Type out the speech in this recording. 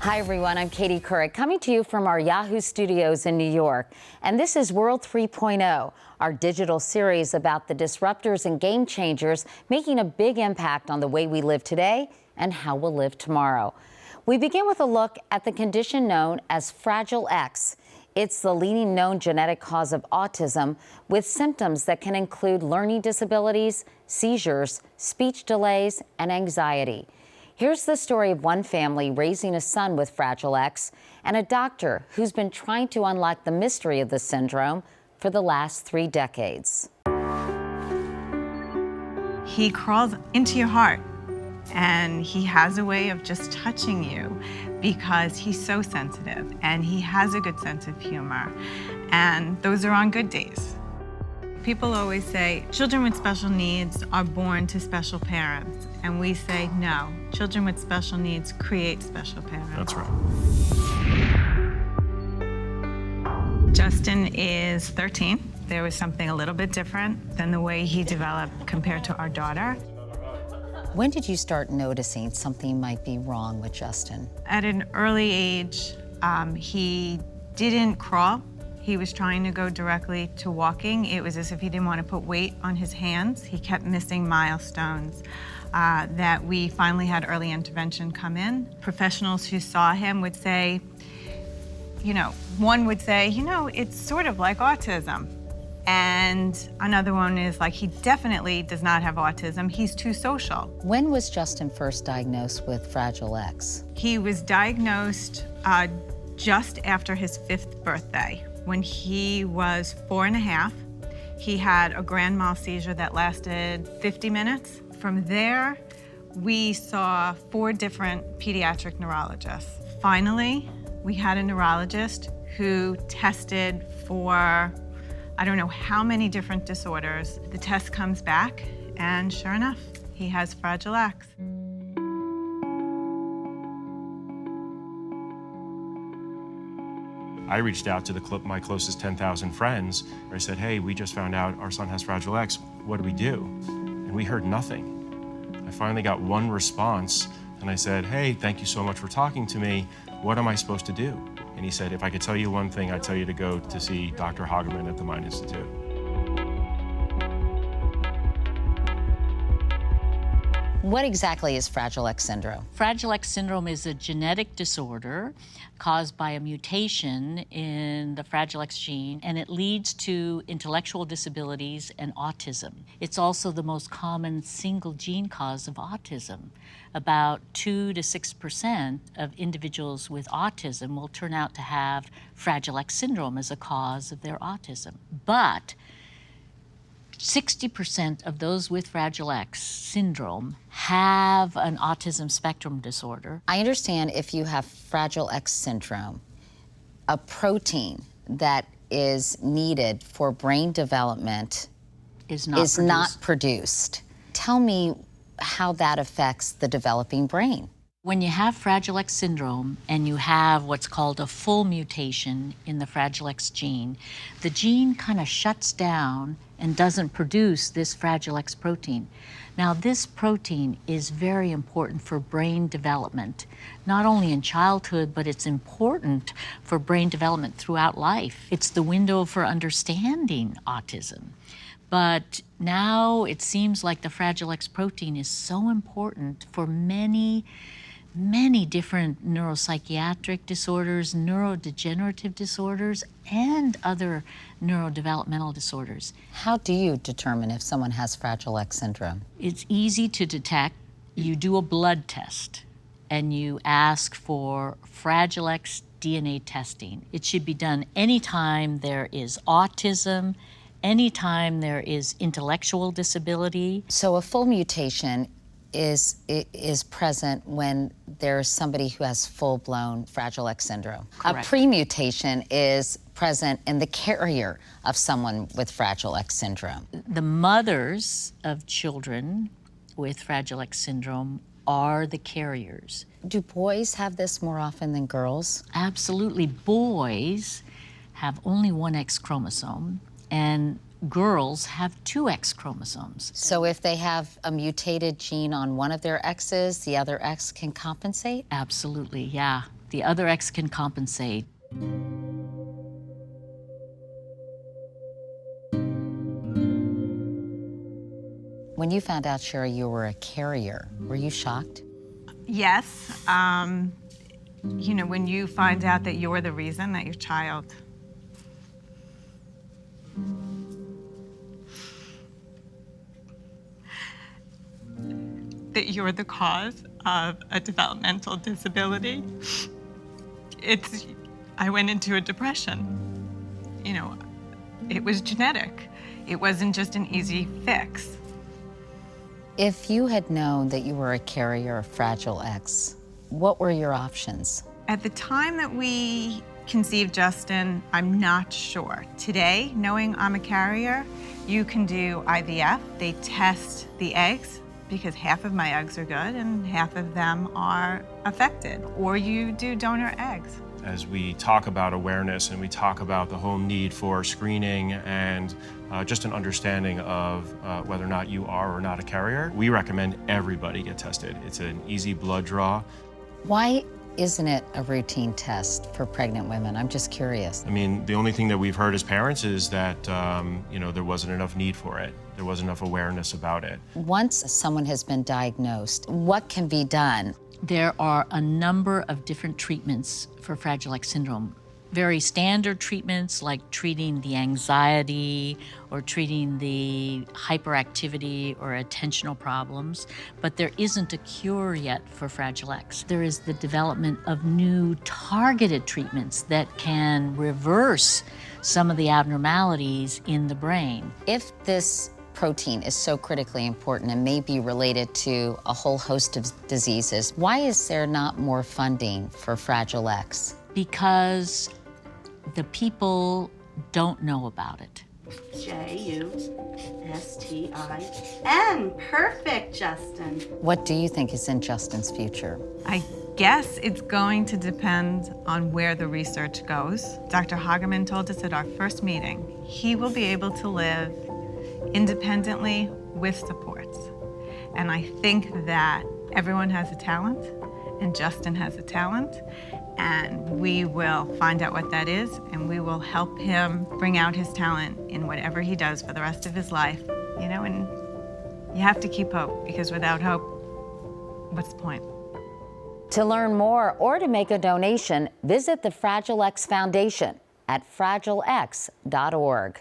Hi everyone, I'm Katie Couric, coming to you from our Yahoo studios in New York. And this is World 3.0, our digital series about the disruptors and game changers making a big impact on the way we live today and how we'll live tomorrow. We begin with a look at the condition known as Fragile X. It's the leading known genetic cause of autism, with symptoms that can include learning disabilities, seizures, speech delays, and anxiety. Here's the story of one family raising a son with Fragile X and a doctor who's been trying to unlock the mystery of the syndrome for the last 3 decades. He crawls into your heart, and he has a way of just touching you because he's so sensitive and he has a good sense of humor, and those are on good days. People always say children with special needs are born to special parents, and we say no, children with special needs create special parents. That's right. Justin is 13. There was something a little bit different than the way he developed compared to our daughter. When did you start noticing something might be wrong with Justin? At an early age, he didn't crawl. He was trying to go directly to walking. It was as if he didn't want to put weight on his hands. He kept missing milestones that we finally had early intervention come in. Professionals who saw him would say, one would say, it's sort of like autism. And another one is like, he definitely does not have autism. He's too social. When was Justin first diagnosed with Fragile X? He was diagnosed just after his 5th birthday. When he was 4.5, he had a grand mal seizure that lasted 50 minutes. From there, we saw 4 different pediatric neurologists. Finally, we had a neurologist who tested for I don't know how many different disorders. The test comes back, and sure enough, he has Fragile X. I reached out to my closest 10,000 friends. I said, hey, we just found out our son has Fragile X. What do we do? And we heard nothing. I finally got one response, and I said, hey, thank you so much for talking to me. What am I supposed to do? And he said, if I could tell you one thing, I'd tell you to go to see Dr. Hageman at the Mind Institute. What exactly is Fragile X syndrome? Fragile X syndrome is a genetic disorder caused by a mutation in the Fragile X gene, and it leads to intellectual disabilities and autism. It's also the most common single gene cause of autism. About 2 to 6% of individuals with autism will turn out to have Fragile X syndrome as a cause of their autism. But 60% of those with Fragile X syndrome have an autism spectrum disorder. I understand if you have Fragile X syndrome, a protein that is needed for brain development is not produced. Tell me how that affects the developing brain. When you have Fragile X syndrome and you have what's called a full mutation in the Fragile X gene, the gene kind of shuts down and doesn't produce this Fragile X protein. Now, this protein is very important for brain development, not only in childhood, but it's important for brain development throughout life. It's the window for understanding autism. But now it seems like the Fragile X protein is so important for many different neuropsychiatric disorders, neurodegenerative disorders, and other neurodevelopmental disorders. How do you determine if someone has Fragile X syndrome? It's easy to detect. You do a blood test and you ask for Fragile X DNA testing. It should be done anytime there is autism, anytime there is intellectual disability. So a full mutation is present when there's somebody who has full-blown Fragile X syndrome. Correct. A pre-mutation is present in the carrier of someone with Fragile X syndrome. The mothers of children with Fragile X syndrome are the carriers. Do boys have this more often than girls? Absolutely. Boys have only one X chromosome, and girls have 2 X chromosomes. So if they have a mutated gene on one of their X's, the other X can compensate? Absolutely, yeah. The other X can compensate. When you found out, Sherry, you were a carrier, were you shocked? Yes. You know, when you find out that you're the reason that your child that you're the cause of a developmental disability, I went into a depression. You know, it was genetic. It wasn't just an easy fix. If you had known that you were a carrier of Fragile X, what were your options? At the time that we conceived Justin, I'm not sure. Today, knowing I'm a carrier, you can do IVF. They test the eggs because half of my eggs are good and half of them are affected. Or you do donor eggs. As we talk about awareness and we talk about the whole need for screening and just an understanding of whether or not you are or not a carrier, we recommend everybody get tested. It's an easy blood draw. Why isn't it a routine test for pregnant women? I'm just curious. I mean, the only thing that we've heard as parents is that, you know, there wasn't enough need for it. There wasn't enough awareness about it. Once someone has been diagnosed, what can be done? There are a number of different treatments for Fragile X syndrome. Very standard treatments like treating the anxiety or treating the hyperactivity or attentional problems, but there isn't a cure yet for Fragile X. There is the development of new targeted treatments that can reverse some of the abnormalities in the brain. If this protein is so critically important and may be related to a whole host of diseases, why is there not more funding for Fragile X? Because the people don't know about it. Justin. Perfect, Justin. What do you think is in Justin's future? I guess it's going to depend on where the research goes. Dr. Hageman told us at our first meeting, he will be able to live independently with supports. And I think that everyone has a talent, and Justin has a talent, and we will find out what that is, and we will help him bring out his talent in whatever he does for the rest of his life. You know, and you have to keep hope, because without hope, what's the point? To learn more or to make a donation, visit the Fragile X Foundation at fragilex.org.